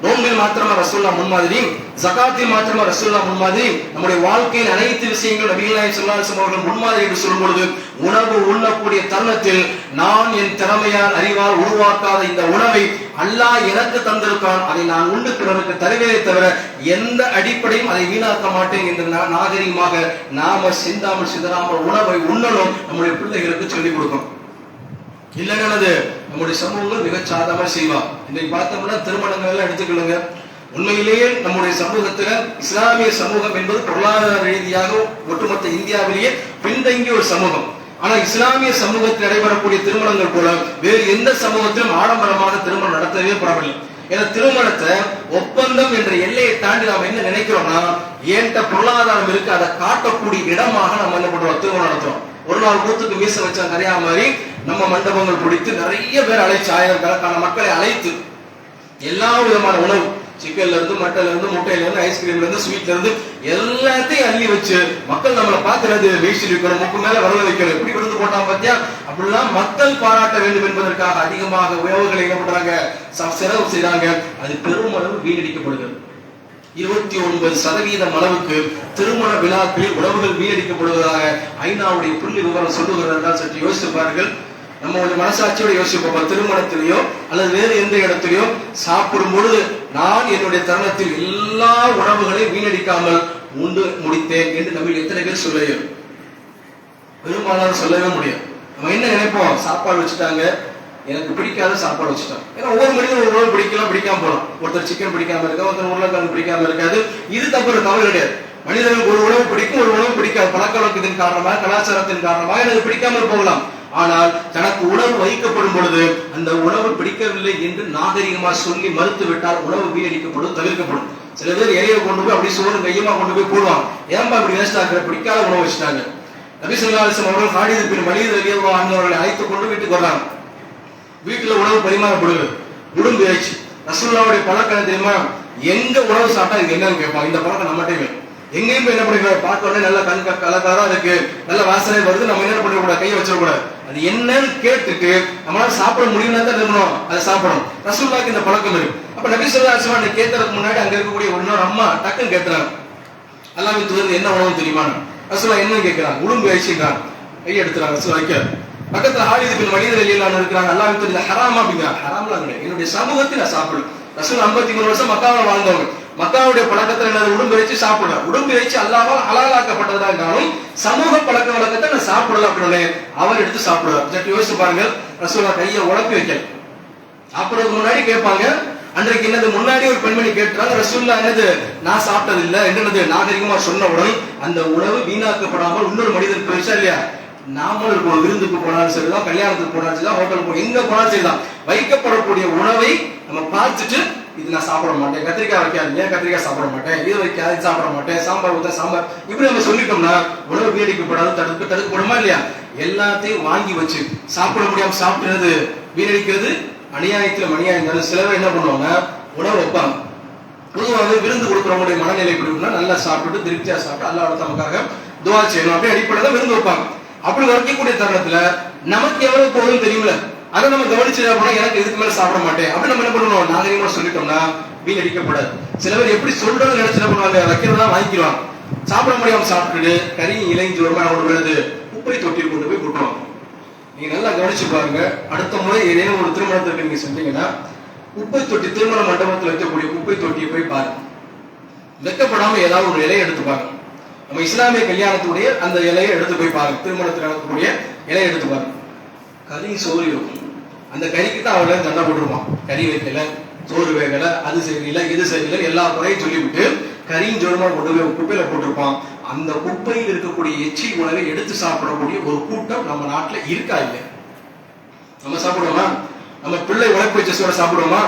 நோன்பில் மாத்திரமா ரசூலுல்லாஹ் முன்மாதிரி, ஜகாத்தில் மாத்திரமா ரசூலுல்லாஹ் முன்மாதிரி, நம்முடைய வாழ்க்கையில் அனைத்து விஷயங்களும் நபிகள் நாயகம் ஸல்லல்லாஹு அலைஹி வஸல்லம் அவர்கள் முன்மாதிரி என்று சொல்லும் பொழுது, உணவு உண்ணக்கூடிய தருணத்தில் நான் என் திறமையால் அறிவால் உருவாக்காத இந்த உணவை அல்லாஹ் எனக்கு தந்திருக்கான், அதை நான் உண்டு பிறருக்கு தருவேனே தவிர எந்த அடிப்படையும் அதை வீணாக்க மாட்டேன் என்று நாகரிகமாக நாம சிந்தாமல் சிதறாமல் உணவை உண்ணணும், நம்முடைய பிள்ளைகளுக்கு சொல்லிக் கொடுக்கும். இல்லைன்னு நம்முடைய சமூகங்கள் மிக சாதமா செய்வா. இன்னைக்கு பார்த்தோம்னா திருமணங்கள் எல்லாம் எடுத்துக்கொள்ளுங்க. உண்மையிலேயே நம்முடைய சமூகத்துல இஸ்லாமிய சமூகம் என்பது பொருளாதார ரீதியாக ஒட்டுமொத்த இந்தியாவிலேயே பின்தங்கிய ஒரு சமூகம். ஆனா இஸ்லாமிய சமூகத்தில் நடைபெறக்கூடிய திருமணங்கள் போல வேறு எந்த சமூகத்திலும் ஆடம்பரமாக திருமணம் நடத்தவே பரவாயில்லை. ஏன்னா திருமணத்தை ஒப்பந்தம் என்ற எல்லையை தாண்டி நாம் என்ன நினைக்கிறோம்னா, ஏன்ட்ட பொருளாதாரம் இருக்கு அதை காட்டக்கூடிய இடமாக நம்ம என்ன பண்றோம், திருமணம் நடத்துறோம். ஒரு நாள் கூத்துக்கு மீச வச்சா நிறைய மாதிரி நம்ம மண்டபங்கள் பிடித்து நிறைய பேர் அழைச்சு, ஆயிரக்கணக்கான மக்களை அழைத்து எல்லா விதமான உணவு, சிக்கன்ல இருந்து மட்டன்ல இருந்து முட்டையில இருந்து ஐஸ்கிரீம்ல இருந்து ஸ்வீட்ல இருந்து எல்லாத்தையும் அள்ளி வச்சு மக்கள் நம்மளை பார்க்கறது வேஸ்ட் வைக்கணும், முக்கு மேல வரல வைக்கணும், எப்படி விருந்து போட்டான் பார்த்தியா அப்படிலாம் மக்கள் பாராட்ட வேண்டும் என்பதற்காக அதிகமாக உணவுகளை என்ன பண்றாங்க, செலவு செய்றாங்க. அது பெருமளவு வீணடிக்கப்படுகிறது. 29% அளவுக்கு திருமண விழாக்களில் உணவுகள் வீணடிக்கப்படுவதாக ஐநாவுடைய புள்ளி விவரம் சொல்லுகிறது என்றால் சற்று யோசித்து பாருங்கள். நம்ம ஒரு மனசாட்சியோட யோசிப்போம். திருமணத்திலேயோ அல்லது வேறு எந்த இடத்திலேயோ சாப்பிடும் பொழுது நான் என்னுடைய தருணத்தில் எல்லா உணவுகளையும் வீணடிக்காமல் உண்டு முடித்தேன் என்று நம்ம எத்தனை பேர் சொல்ல பெரும்பாலான சொல்லவே முடியும். நம்ம என்ன நினைப்போம், சாப்பாடு வச்சுட்டாங்க, எனக்கு பிடிக்காத சாப்பாடு வச்சுட்டாங்க. ஏன்னா ஒவ்வொரு மனிதனும் ஒரு உணவு பிடிக்கலாம், பிடிக்காம போகலாம். ஒருத்தர் சிக்கன் பிடிக்காம இருக்கா, ஒருத்தர் உருளைக்கிழங்கு பிடிக்காம இருக்காது. இது தவறு கிடையாது. மனிதனுக்கு ஒரு உணவு பிடிக்கும், ஒரு உணவு பிடிக்காது. பழக்க வழக்கத்தின் காரணமாக, கலாச்சாரத்தின் காரணமாக எனக்கு பிடிக்காமல் போகலாம். ஆனால் தனக்கு உணவு வைக்கப்படும் பொழுது அந்த உணவு பிடிக்கவில்லை என்று நாகரிகமாக சொல்லி மறுத்து விட்டால் உணவு வீணடிக்கப்படும், தவிர்க்கப்படும். சில பேர் இலையை கொண்டு போய் அப்படி சோறு கையமா கொண்டு போய் போடுவாங்க. ஏன்பா அப்படி வேஸ்ட் ஆகிற, பிடிக்காத உணவு வச்சுட்டாங்க. நபி ஸல்லல்லாஹு அலைஹி வஸல்லம் அவர்கள் ஹாரிஸ் பின் வலீத் ரலியல்லாஹு அன்ஹு அவர்களை அழைத்துக் கொண்டு வீட்டுக்கு வர்றாங்க. வீட்டுல உணவு பரிமாறப்படுது, உடம்பு ஆயிடுச்சு. ரசூலுல்லாஹ்வுடைய பழக்கம் தெரியுமா, எங்க உணவு சாப்பிட்டா இது என்னன்னு கேட்பாங்க. இந்த பழக்கம் நம்மகிட்ட எங்கேயும் போய் என்ன பண்ணிக்க, பார்க்க உடனே நல்ல கலக்காரா இருக்கு, நல்ல வாசனை வருது, நம்ம என்ன பண்ணிடக்கூடாது, கையை வச்சிடக்கூடாது. அது என்னன்னு கேட்டுட்டு நம்மளால சாப்பிட முடியும்னா தான் இருக்கணும், அதை சாப்பிடணும். ரசூலுல்லாஹ்க்கு இந்த பழக்கம் இருக்கு. அப்ப நபி ஸல்லல்லாஹு அலைஹி வஸல்லம் கேட்கறதுக்கு முன்னாடி அங்க இருக்கக்கூடிய இன்னொரு அம்மா டக்குன்னு கேட்கிறாங்க, அல்லாஹ்வின் தூதர் என்ன உணவு தெரியுமா? ரசூலுல்லாஹ் என்னன்னு கேட்கிறாங்க. உடம்பு ஆயிடுச்சுங்கிறாங்க. கை எடுத்துறாங்க. ரசூலுல்லாஹ் வைக்க பக்கத்துல ஹாரிஸ் பின் வலீத் ரலியல்லாஹு அன்ஹு இருக்கிறாங்க. அல்லாஹ்வின் தூதர் ஹராமா அப்படிங்கிறாங்க. ஹராம்லாம் கிடையாது, என்னுடைய சமூகத்தில் நான் சாப்பிடல. ரசூல் 53 வருஷம் மக்காவில் வாழ்ந்தவங்க. மக்காவுடைய பழக்கத்தில் என்ன, உடம்பு இறைச்சி சாப்பிடல. உடம்பு இறைச்சி அல்லாஹ்வால் ஹலாலாக்கப்பட்டதா இருந்தாலும் சமூக பழக்க வழக்கத்தை நான் சாப்பிடல அப்படின்னு அவர் எடுத்து சாப்பிடுவார். சற்று யோசிச்சு பாருங்க. ரசூலுல்லாஹ் கையை உழப்பி வைக்கல. சாப்பிடுறதுக்கு முன்னாடி கேட்பாங்க. அன்றைக்கு என்னது, முன்னாடி ஒரு பெண்மணி கேட்டாங்க. ரசூலுல்லாஹ் என்னது, நான் சாப்பிட்டது இல்லை என்னது நாகரிகமா சொன்னவுடன் அந்த உணவு வீணாக்கப்படாமல் இன்னொரு மனிதர் போயிடுச்சா இல்லையா? நாமளும் இருக்கோம், விருந்துக்கு போனாலும் சரிதான், கல்யாணத்துக்கு போனாலும் சரிதான், ஹோட்டலுக்கு போன எங்க போனாலும் சரிதான், வைக்கப்படக்கூடிய உணவை நம்ம பார்த்துட்டு இது நான் சாப்பிட மாட்டேன், கத்திரிக்காய் வைக்காது, ஏன் கத்திரிக்காய் சாப்பிட மாட்டேன், இது வைக்காது சாப்பிட மாட்டேன், சாம்பார் ஊத்த சாம்பார், இப்படி நம்ம சொல்லிட்டோம்னா உணவு வீணடிக்கப்படாது, தடுக்கப்படுமா இல்லையா? எல்லாத்தையும் வாங்கி வச்சு சாப்பிட முடியாம சாப்பிடுறது வீணடிக்கிறது அநியாயத்துல மணியாயிருந்தாலும் சில பேர் என்ன பண்ணுவாங்க, உணவு வைப்பாங்க. பொதுவாக விருந்து கொடுக்குறவங்களுடைய மனநிலை கொடுக்கணும்னா நல்லா சாப்பிட்டு திருப்தியா சாப்பிட்டு அல்லாஹ் நமக்காக துஆ செய்யணும் அப்படி அடிப்படையில் விருந்து வைப்பாங்க. அப்படி வைக்கக்கூடிய தருணத்துல நமக்கு எவ்வளவு போதும் தெரியுமில்ல, அதை நம்ம கவனிச்சு போனா எனக்கு இதுக்கு மேல சாப்பிட மாட்டேன் அப்படி நம்ம என்ன பண்ணணும், நாகரிகமா சொல்லிட்டோம்னா வீணடிக்கப்படாது. சில பேர் எப்படி சொல்றது நினைச்சு பண்ணுவாங்க, வைக்கிறதா வாங்கிடுவாங்க. சாப்பிட முடியாம சாப்பிட்டுட்டு கறி இலைஞ்சு ஒரு கொண்டு வருது குப்பை தொட்டியில் கொண்டு போய் கொடுக்குறோம். நீங்க நல்லா கவனிச்சு பாருங்க. அடுத்த முறை ஏதேனும் ஒரு திருமணத்திற்கு நீங்க செஞ்சீங்கன்னா குப்பை தொட்டி, திருமண மண்டபத்தில் வைக்கக்கூடிய குப்பை தொட்டியை போய் பாருங்க. வைக்கப்படாம ஏதாவது ஒரு இலையை எடுத்து பாருங்க. நம்ம இஸ்லாமிய கல்யாணத்துடைய அந்த இலையை எடுத்து போய் பாருங்க. திருமணத்தில் நடக்கக்கூடிய இலையை எடுத்து பாருங்க. கறி சோறு இருக்கும். அந்த கறிக்கு தான் அவளை சண்டை போட்டுருப்பான். கறி வைக்கல, சோறு வேகல, அது சரியில்லை, இது சரியில்லை, எல்லா குறையும் சொல்லிவிட்டு கறியும் சோறுமா கொண்டு போய் குப்பையில போட்டிருப்பான். அந்த குப்பையில் இருக்கக்கூடிய எச்சில் உணவை எடுத்து சாப்பிடக்கூடிய ஒரு கூட்டம் நம்ம நாட்டுல இருக்கா இல்லை? நம்ம சாப்பிடுவோமா? நம்ம பிள்ளை உழைப்பு வச்ச சோறை சாப்பிடுவோமா?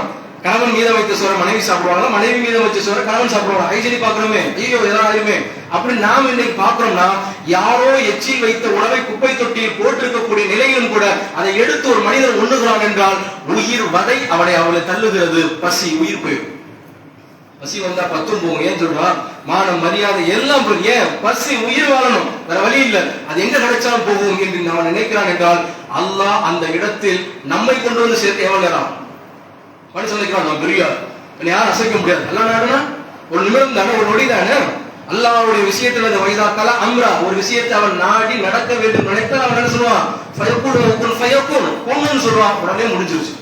கணவன் மீதம் வைத்த சோறை மனைவி சாப்பிடுவாங்க, மனைவி மீதம் வச்ச சோறை கணவன் சாப்பிடுவாங்க. ஹைஜீனி பாக்குறோமே, ஐயோ எதாலுமே அப்படி நாம் இன்னைக்கு பார்க்கிறோம்னா யாரோ எச்சில் வைத்த உணவை குப்பை தொட்டியில் போட்டிருக்கக்கூடிய நிலையிலும் கூட அதை எடுத்து ஒரு மனிதன் உண்ணுகிறான் என்றால் உயிர் வதை அவளை தள்ளுகிறது. பசி, உயிர் போயிடும். பசி வந்தா பத்தும் போகும். ஏன் சொல்றான்? மானம், மரியாதை எல்லாம் ஏன்? பசி, உயிர் வாழணும், வேற வழி இல்ல. அது எங்க கிடைச்சாலும் போகும் என்று நாம் நினைக்கிறான் என்றால் அல்லாஹ் அந்த இடத்தில் நம்மை கொண்டு வந்து சேர்த்து எவ்வளவு நேரம் மனுஷன் நினைக்கிறான் நான் பெரியார், யாரும் அசைக்க முடியாது. அல்லா நாடுனா ஒரு நிமிடம் தானே, ஒரு நொடி தானே. அல்லாஹ்வுடைய விஷயத்துல அந்த வைதாக்கல அம்ரா, ஒரு விஷயத்தை அவன் நாடி நடக்க வேண்டும் நினைத்தால் அவன் என்ன சொல்லுவான்? ஃபயக்கூன் ஃபயக்கூன், பொண்ணுன்னு சொல்லுவான். உடனே முடிஞ்சிருச்சு,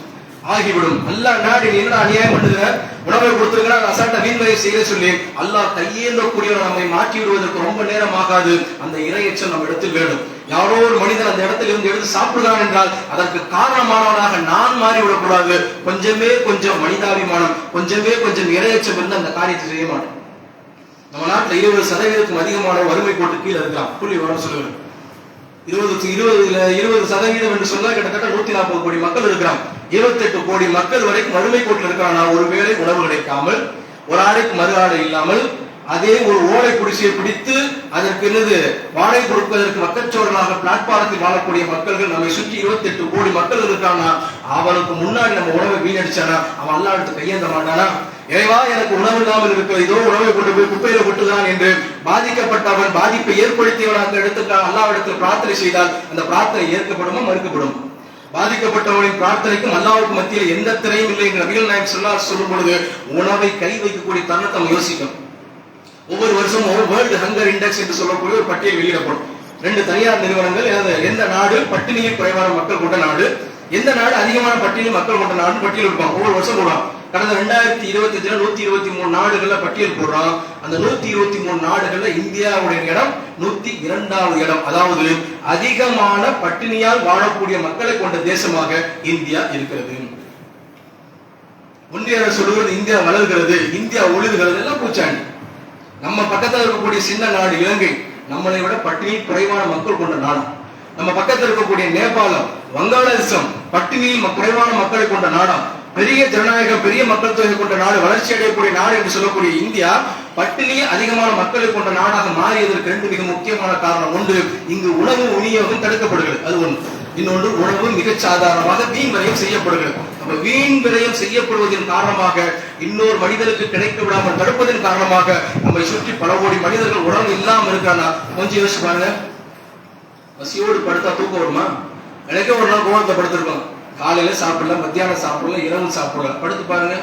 ஆகிவிடும். அல்லாஹ் நாடி நீ என்ன அநியாயம் பண்ணுகிற, உணவை கொடுத்திருக்கிறான், அசால்ட்டா வீண்வரை செய்ய சொல்லி அல்லாஹ் கையேந்தக்கூடியவன் நம்மை மாற்றி விடுவதற்கு ரொம்ப நேரம் ஆகாது. அந்த இறையச்சம் நம்ம இடத்தில் வேணும். யாரோ ஒரு மனிதன் அந்த இடத்தில் இருந்து எடுத்து சாப்பிடுகிறான் என்றால் அதற்கு காரணமானவனாக நான் மாறிவிடக்கூடாது. கொஞ்சமே கொஞ்சம் மனிதாபிமானம், கொஞ்சமே கொஞ்சம் இறையச்சம் இருந்து அந்த காரியத்தை செய்ய மாட்டோம். நம்ம நாட்டில் 20% அதிகமான வறுமை கோட்டு கீழே இருக்கலாம். புள்ளி விவரம் சொல்லுவேன். 20% என்று சொன்னா கிட்டத்தட்ட 140 கோடி மக்கள் இருக்கிறாங்க. 28 கோடி மக்கள் வரைக்கும் வறுமை கோட்டில் இருக்கிறானா, ஒருவேளை உணவு கிடைக்காமல், ஒரு ஆடைக்கு மறு ஆடை இல்லாமல், அதே ஒரு ஓலை குடிசையை பிடித்து அதற்கு என்னது வாடகை கொடுப்பதற்கு மக்கச்சோழர்களாக பிளாட்பாரத்தில் வாழக்கூடிய மக்கள்கள் நம்மை சுற்றி 28 கோடி மக்கள் இருக்கானா, அவனுக்கு முன்னாடி நம்ம உணவை வீணடிச்சானா அவன் அல்லாஹ் எடுத்து கையேந்த மாட்டானா? இறைவா எனக்கு உணவு இல்லாமல் இருக்க, இதோ உணவை கொண்டு போய் குப்பையில கொட்டுதான் என்று பாதிக்கப்பட்டவன், பாதிப்பை ஏற்படுத்தியவன் அந்த இடத்துக்கு அல்லாஹ்விடத்தில் பிரார்த்தனை செய்தால் அந்த பிரார்த்தனை ஏற்கப்படுமா, மறுக்கப்படும்? பாதிக்கப்பட்டவனின் பிரார்த்தனைக்கும் அல்லாஹ்வுக்கு மத்தியில் எந்த திரையும் இல்லை என்று நபிகள் நாயகம் ஸல்லல்லாஹு அலைஹி வஸல்லம் சொல்லும் பொழுது உணவை கை வைக்கக்கூடிய தருணத்தை நம்ம யோசிக்கணும். ஒவ்வொரு வருஷமும் வேர்ல்டு ஹங்கர் இண்டெக்ஸ் என்று சொல்லக்கூடிய ஒரு பட்டியல் வெளியிடப்படும். 2 தனியார் நிறுவனங்கள் எந்த நாடு பட்டினியில் குறைவான மக்கள் கொண்ட நாடு, எந்த நாடு அதிகமான பட்டியல் மக்கள் கொண்ட நாடு பட்டியல் இருப்பாங்க. ஒவ்வொரு வருஷம் போடுவாங்க. கடந்த 2025 123 நாடுகள்ல பட்டியல் போடுறான். அந்த 123 நாடுகள்ல இந்தியாவுடைய இடம் 102வது இடம். அதாவது அதிகமான பட்டினியால் வாழக்கூடிய மக்களை கொண்ட தேசமாக இந்தியா இருக்கிறது. ஒன்றிய அரசு சொல்லுகிறது இந்தியா வளர்கிறது, இந்தியா ஒழுகுகிறது, எல்லாம் பூச்சாண்டி. நம்ம பக்கத்தில் இருக்கக்கூடிய சின்ன நாடு இலங்கை நம்மளை விட பட்டினியில் குறைவான மக்கள் கொண்ட நாடு. நம்ம பக்கத்தில் இருக்கக்கூடிய நேபாளம், வங்காளதேசம் பட்டினியில் குறைவான மக்களை கொண்ட நாடா. பெரிய ஜனநாயகம், பெரிய மக்கள் தொகை கொண்ட நாடு, வளர்ச்சி அடையக்கூடிய நாடு என்று சொல்லக்கூடிய இந்தியா பட்டினியில் அதிகமான மக்களை கொண்ட நாடாக மாறியதற்கு 2 மிக முக்கியமான காரணம். ஒன்று, இங்கு உணவு விநியோகம் தடுக்கப்படுகிறது, அது ஒன்று. இன்னொன்று, உணவு மிகச் சாதாரணமாக வீண் விரயம் செய்யப்படுகிறது. அப்ப வீண் விரயம் செய்யப்படுவதன் காரணமாக, இன்னொரு மனிதனுக்கு கிடைக்க விடாமல் தடுப்பதன் காரணமாக நம்மை சுற்றி பல கோடி மனிதர்கள் உணவு இல்லாம இருக்கானா? கொஞ்சம் யோசிச்சு பாருங்க. பசியோடு படுத்தா தூக்கம் வருமா? எனக்கே ஒரு நாள் கோவத்தை படுத்திருக்கோம். காலையில சாப்பிடல, மத்தியானம் சாப்பிடல, இரவு சாப்பிடல, படுத்து பாருங்க,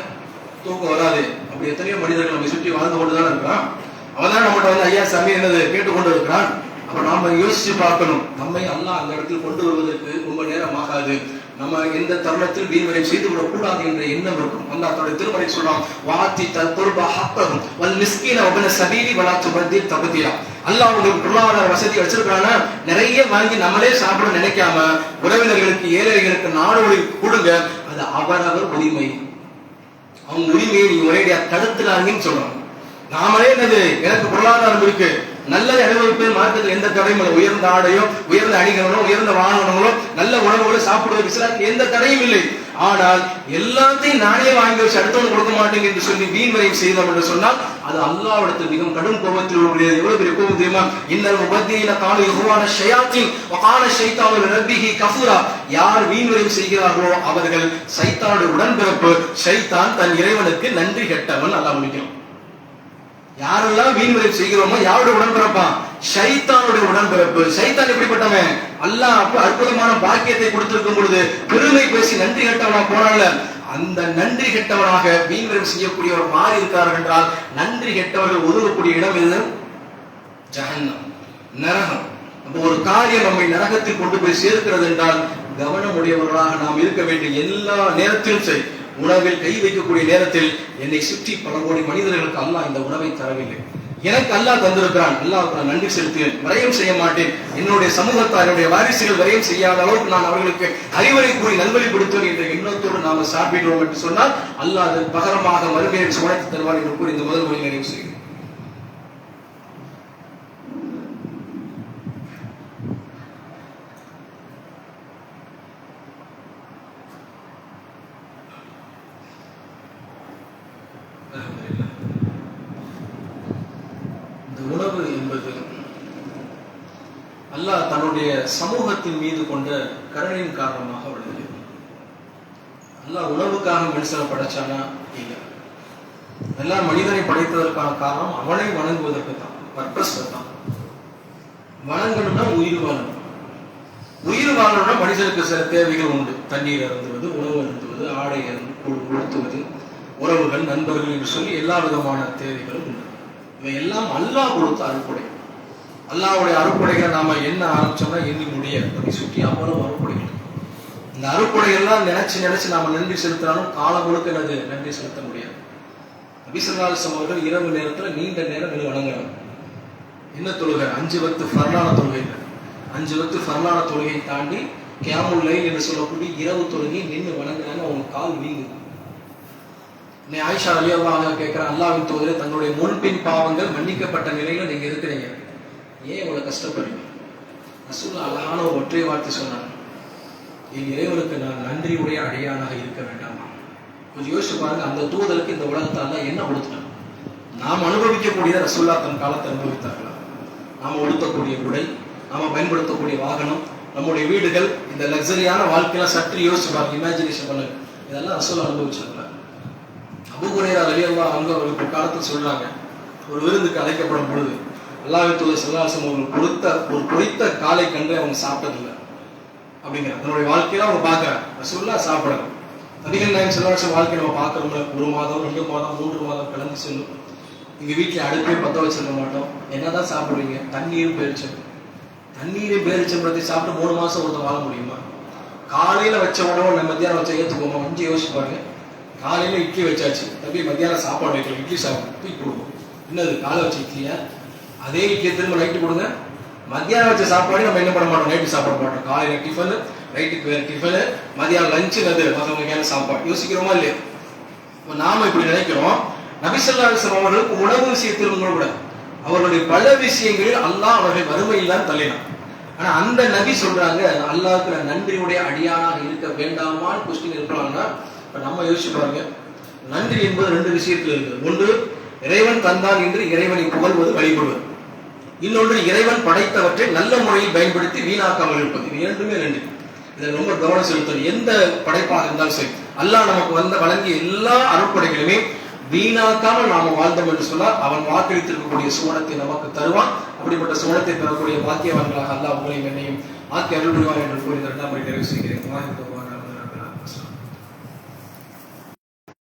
தூக்கம் வராது. அப்படி எத்தனையோ மனிதர்கள் நம்ம சுற்றி வாழ்ந்து கொண்டுதான் இருக்கிறான். அவன் தான் நம்மகிட்ட வந்து ஐயா சாமி என்னது கேட்டுக்கொண்டு இருக்கிறான். அப்ப நாம யோசிச்சு பார்க்கணும், நம்மை அல்லாஹ் அந்த இடத்தில் கொண்டு வருவதற்கு ரொம்ப நேரம் ஆகாது. நம்ம எந்த தருணத்தில் வீண்வரை செய்து விடக் கூடாது என்ற எண்ணம் இருக்கும். அல்லாஹ் தன்னுடைய திருமறை சொல்றான், வாத்தி தல்குர்பா ஹக்கஹும் வல் மிஸ்கீன வபன சபீலி வலா துபதில் தபதீலா. அல்லாஹ் உங்களுக்கு பொருளாதார வசதி வச்சிருக்கானா, நிறைய வாங்கி நம்மளே சாப்பிட நினைக்காம உறவினர்களுக்கு, ஏழைகளுக்கு, நாடுகளுக்கு கொடுங்க. அது அவரவர் உரிமை. அவங்க உரிமையை நீங்க ஒரேடியா தடுத்துறாங்கன்னு சொல்றாங்க. நாமளே என்னது, எனக்கு பொருளாதாரம் இருக்கு, நல்லதை அனுபவிப்பது மார்க்கத்தில் எந்த தடையும் இல்லை. உயர்ந்த ஆடையோ, உயர்ந்த அணிகளோ, உயர்ந்த வாகனங்களோ, நல்ல உணவுகளோ சாப்பிடுவது இஸ்லாத்துக்கு எந்த தடையும் இல்லை. ஆனால் எல்லாத்தையும் நானே வாங்கி வச்சு அடுத்தவங்க கொடுக்க மாட்டேங்க என்று சொல்லி வீண் விரயம் செய்தோம் என்று சொன்னால் அது அல்லாஹ்விடத்தில் மிகவும் கடும் கோபத்தில் உள்ளது. எவ்வளவு பெரிய கோபம் தெரியுமா? இன்னல் முபத்தின காலு யஹுவான ஷயாத்தீன் வகான ஷைத்தானு ரப்பிஹி கஃபூரா. யார் வீண் விரயம் செய்கிறார்களோ அவர்கள் சைத்தானுடைய உடன்பிறப்பு. ஷைத்தான் தன் இறைவனுக்கு நன்றி கெட்டவன். அல்லாஹ் முடிக்கும். யாரெல்லாம் வீண் விரயம் செய்கிறோமோ யாருடைய உடன்பிறப்பான்? ஷைத்தானுடைய உடன்பிறப்பு. ஷைத்தான் எப்படிப்பட்டவன்? அல்லாஹ் அற்புதமான பாக்கியத்தை கொடுத்திருக்கும் பொழுது பெருமை பேசி நன்றி கெட்டவனா போனால, அந்த நன்றி கெட்டவனாக வீண் விரயம் செய்யக்கூடியவர் மாறி இருக்கிறார்கள் என்றால் நன்றி கெட்டவர்கள் ஒதுங்கக்கூடிய இடம் எது? ஜஹன்னம், நரகம். அப்போ ஒரு காரியம் நம்மை நரகத்தில் கொண்டு போய் சேர்க்கிறது என்றால் கவனமுடையவர்களாக நாம் இருக்க வேண்டிய எல்லா நேரத்திலும் சரி. உணவில் கை வைக்கக்கூடிய நேரத்தில் என்னை சுற்றி பல கோடி மனிதர்களுக்கு அல்லாஹ் இந்த உணவை தரவில்லை, எனக்கு அல்லாஹ் தந்திருக்கிறான், அல்லாஹ்வுக்கு நான் நன்றி செலுத்துவேன், விரயம் செய்ய மாட்டேன், என்னுடைய சமூகத்தார், என்னுடைய வாரிசுகள் விரயம் செய்யாத அளவுக்கு நான் அவர்களுக்கு அறிவுரை கூறி நல்வழிப்படுத்துவேன் என்ற எண்ணத்தோடு நாம சாப்பிடுவோம் என்று சொன்னால் அல்லாஹ் அது பகரமாக மறுமையை சுமத்து தருவார் என்று கூறி இந்த முதல் மொழி நிறைவு செய்கிறேன். இந்த உணவு அல்லாஹ் தன்னுடைய சமூகத்தின் மீது கொண்ட கருணையின் காரணமாக விளங்குகிறது. அல்லாஹ் உணவுக்காக மனுஷனை படைச்சானா? இல்லை. எல்லாம் மனிதனை படைத்ததற்கான காரணம் அவனை வணங்குவதற்கு தான், பர்பஸ் தான். வணங்கணும்னா உயிர் வாழணும். உயிர் வாழணும்னா மனிதனுக்கு சில தேவைகள் உண்டு. தண்ணீர் அருந்துவது, உணவு அருந்துவது, ஆடை உடுத்துவது, உறவுகள், நண்பர்கள் என்று சொல்லி எல்லா விதமான தேவைகளும் உண்டு. இவை எல்லாம் அல்லாஹ் கொடுத்த அருட்கொடை. அல்லாஹ்வுடைய அருட்கொடைகளை நாம என்ன ஆரம்பிச்சோம்னா எண்ணி முடியாது. அப்படி சுற்றி அவ்வளவு அருட்கொடைகள். இந்த அருட்கொடைகள்லாம் நினைச்சு நாம நன்றி செலுத்தினாலும் காலம் முழுக்க எனது நன்றி செலுத்த முடியாது. நபி ஸல்லல்லாஹு அலைஹி வஸல்லம் அவர்கள் இரவு நேரத்துல நீண்ட நேரம் வணங்குறாங்க. என்ன தொழுகை? 5 வக்து ஃபர்லான தொழுகை. 5 வக்து ஃபர்லான தொழுகையை தாண்டி கியாமுல் லைல் என்று சொல்லக்கூடிய இரவு தொழுகை நின்று வணங்குறாங்க. அவங்க கால் வீங்குது. ஆயிஷா ரலியல்லாஹு அன்ஹா கேட்கிறான், அல்லாஹ்வின் தூதரே, தங்களுடைய முன்பின் பாவங்கள் மன்னிக்கப்பட்ட நிலையில நீங்க இருக்கிறீங்க, ஏன் இவ்வளவு கஷ்டப்படுறீங்க? ரசூலுல்லாஹ் அழகான ஒரு ஒற்றை வார்த்தை சொன்னாங்க, என் இறைவனுக்கு நான் நன்றியுடைய அடியானாக இருக்க வேண்டாமா? கொஞ்சம் யோசிச்சு பாருங்க. அந்த தூதருக்கு இந்த உலகத்தால என்ன கொடுத்துட்டாங்க? நாம் அனுபவிக்கக்கூடியதை ரசூலுல்லாஹ் தன் காலத்தை அனுபவித்தார்களா? நாம உடுத்தக்கூடிய உடை, நாம பயன்படுத்தக்கூடிய வாகனம், நம்முடைய வீடுகள், இந்த லக்ஸரியான வாழ்க்கையெல்லாம் சற்று யோசிச்சு பாருங்க, இமேஜினேஷன் பண்ணுங்க. இதெல்லாம் ரசூலுல்லாஹ் அனுபவிச்சாங்க. அபூ ஹுரைரா ரலியல்லாஹு அன்ஹு அவர்கள் ஒரு காலத்தில் சொல்றாங்க, ஒரு விருந்துக்கு அழைக்கப்படும் பொழுது அல்லாஹ்வின் தூதர் ஸல்லல்லாஹு அலைஹி வஸல்லம் அவர்கள் கொடுத்த ஒரு பொரித்த காளை கன்று அவங்க சாப்பிட்டதில்லை அப்படிங்கிற தன்னுடைய வாழ்க்கையில அவங்க பார்க்கறாங்க. ரசூலுல்லாஹ் சாப்பிடறாங்க. நபிகள் நாயகம் ஸல்லல்லாஹு அலைஹி வஸல்லம் வாழ்க்கையை நம்ம பார்க்கறோம்ல, 1 மாதம் 2 மாதம் 3 மாதம் கடந்து செல்லும். எங்க வீட்டுல அடுப்பே பத்த வச்சிருக்க மாட்டோம். என்னதான் சாப்பிடுவீங்க? தண்ணீரும் பேரிச்சம். தண்ணீரை பேரிச்சம்பழத்தை சாப்பிட்டு 3 மாசம் ஒருத்தர் வாழ முடியுமா? காலையில வச்ச உணவு நம்ம மத்தியானம் வச்ச ஏத்துக்கோமா? கொஞ்சம் யோசிச்சு பாருங்க. காலையில இட்லி வச்சாச்சு, தம்பி மத்தியானம் சாப்பாடு வைக்கல, இட்லி சாப்பிடும், தூக்கி கொடுக்கும். என்னது காலை வச்ச இட்லியா? அதே இட்லியை திரும்ப நைட்டு கொடுங்க. மத்தியானம் வச்ச சாப்பாடு நம்ம என்ன பண்ண மாட்டோம், நைட்டு சாப்பிட மாட்டோம். காலையில டிஃபனு, நைட்டுக்கு வேற டிஃபனு, மதியானம் லஞ்சு, மற்றவங்க சாப்பாடு. யோசிக்கிறோமா இல்லையா? நாம இப்படி நினைக்கிறோம். நபி ஸல்லல்லாஹு அலைஹி வஸல்லம் அவர்களுக்கு உணவு விஷயத்தில் கூட அவர்களுடைய பல விஷயங்களில் அல்லாஹ் அவர்கள் வறுமையில் தான் தள்ளினான். ஆனா அந்த நபி சொல்றாங்க, அல்லாஹ்வுக்கு நான் நன்றியுடைய அடியானாக இருக்க வேண்டாமான்னு கொஸ்டின் இருப்பாங்கன்னா, இப்ப நம்ம யோசிச்சு பாருங்க. நன்றி என்பது 2 விஷயத்தில் இருக்குது. ஒன்று, இறைவன் தந்தான் என்று இறைவனை புகழ்வது, வழிபடுவது. இன்னொன்று, இறைவன் படைத்தவற்றை நல்ல முறையில் பயன்படுத்தி வீணாக்காமல் இருப்பது. இது இரண்டுமே நன்றி. இதை ரொம்ப கவனம் செலுத்தணும். எந்த படைப்பாக இருந்தாலும் சரி, அல்லாஹ் நமக்கு வழங்கிய எல்லா அருட்கொடைகளுமே வீணாக்காமல் நாம வாழ்ந்தோம் என்று சொன்னால் அவன் வாக்களித்திருக்கக்கூடிய சுவனத்தை நமக்கு தருவான். அப்படிப்பட்ட சுவனத்தை பெறக்கூடிய பாக்கியவான்களாக அல்லாஹ் உங்களையும் என்னையும் ஆக்கி அருள் புரிவான் என்று கூறி 2ஆம் முறை நிறைவு செய்கிறேன்.